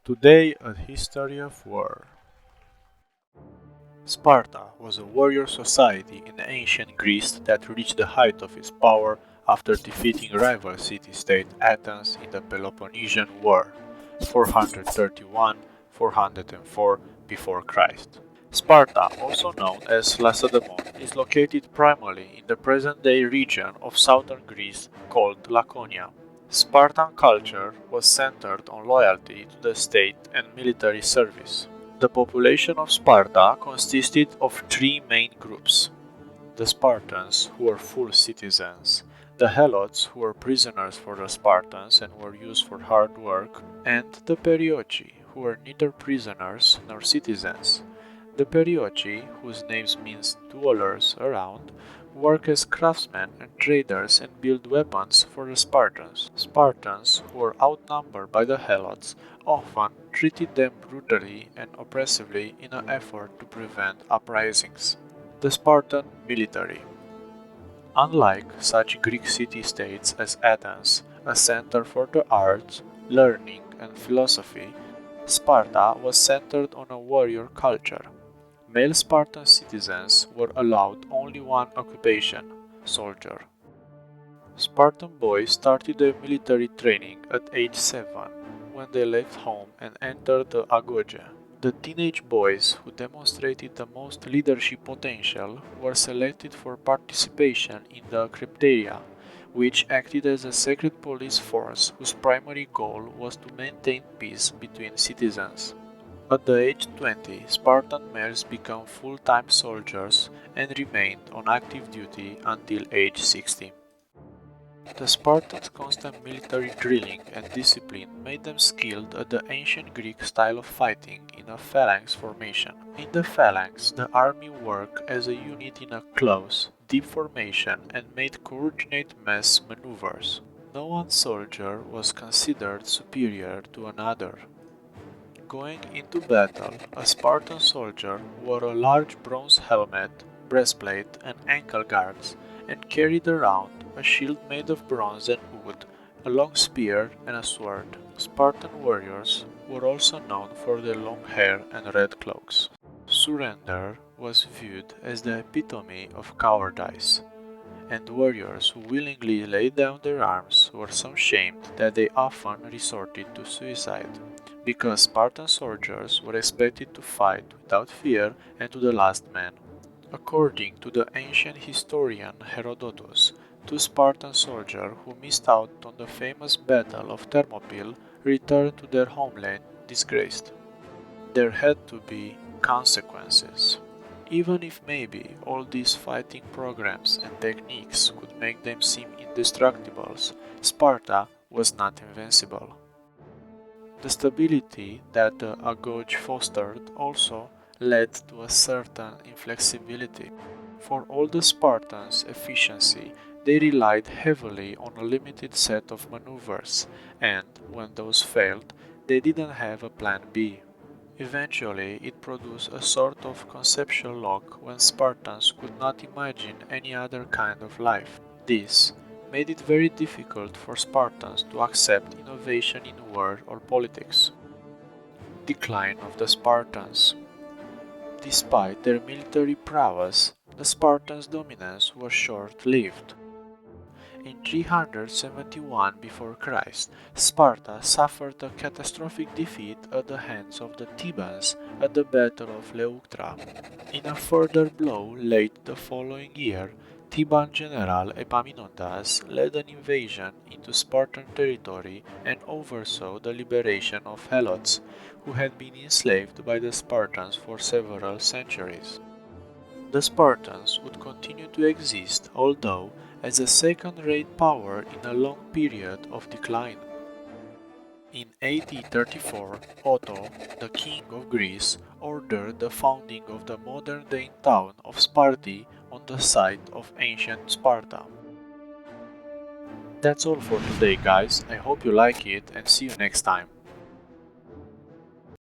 Today, a history of war. Sparta was a warrior society in ancient Greece that reached the height of its power after defeating rival city-state Athens in the Peloponnesian War, 431-404 before Christ. Sparta, also known as Lacedaemon, is located primarily in the present-day region of southern Greece called Laconia. Spartan culture was centered on loyalty to the state and military service. The population of Sparta consisted of three main groups: the Spartans, who were full citizens, the Helots, who were prisoners for the Spartans and were used for hard work, and the Perioeci, who were neither prisoners nor citizens. The Perioeci, whose name means dwellers around, work as craftsmen and traders and build weapons for the Spartans. Spartans, who were outnumbered by the Helots, often treated them brutally and oppressively in an effort to prevent uprisings. The Spartan military. Unlike such Greek city-states as Athens, a center for the arts, learning, and philosophy, Sparta was centered on a warrior culture. Male Spartan citizens were allowed only one occupation: soldier. Spartan boys started their military training at age 7, when they left home and entered the agoge. The teenage boys who demonstrated the most leadership potential were selected for participation in the Crypteria, which acted as a secret police force whose primary goal was to maintain peace between citizens. At the age 20, Spartan males became full-time soldiers and remained on active duty until age 60. The Spartans' constant military drilling and discipline made them skilled at the ancient Greek style of fighting in a phalanx formation. In the phalanx, the army worked as a unit in a close, deep formation and made coordinated mass maneuvers. No one soldier was considered superior to another. Going into battle, a Spartan soldier wore a large bronze helmet, breastplate, and ankle guards, and carried around a shield made of bronze and wood, a long spear, and a sword. Spartan warriors were also known for their long hair and red cloaks. Surrender was viewed as the epitome of cowardice, and warriors who willingly laid down their arms were so shamed that they often resorted to suicide, because Spartan soldiers were expected to fight without fear and to the last man. According to the ancient historian Herodotus, two Spartan soldiers who missed out on the famous Battle of Thermopylae returned to their homeland disgraced. There had to be consequences. Even if maybe all these fighting programs and techniques could make them seem indestructible, Sparta was not invincible. The stability that the agoge fostered also led to a certain inflexibility. For all the Spartans' efficiency, they relied heavily on a limited set of maneuvers, and when those failed, they didn't have a plan B. Eventually, it produced a sort of conceptual lock when Spartans could not imagine any other kind of life. This made it very difficult for Spartans to accept innovation in war or politics. Decline of the Spartans. Despite their military prowess, the Spartans' dominance was short-lived. In 371 before Christ, Sparta suffered a catastrophic defeat at the hands of the Thebans at the Battle of Leuctra. In a further blow late the following year, Theban general Epaminondas led an invasion into Spartan territory and oversaw the liberation of Helots, who had been enslaved by the Spartans for several centuries. The Spartans would continue to exist, although as a second-rate power in a long period of decline. In AD 34, Otto, the king of Greece, ordered the founding of the modern-day town of Sparti on the site of ancient Sparta. That's all for today, guys. I hope you like it and see you next time.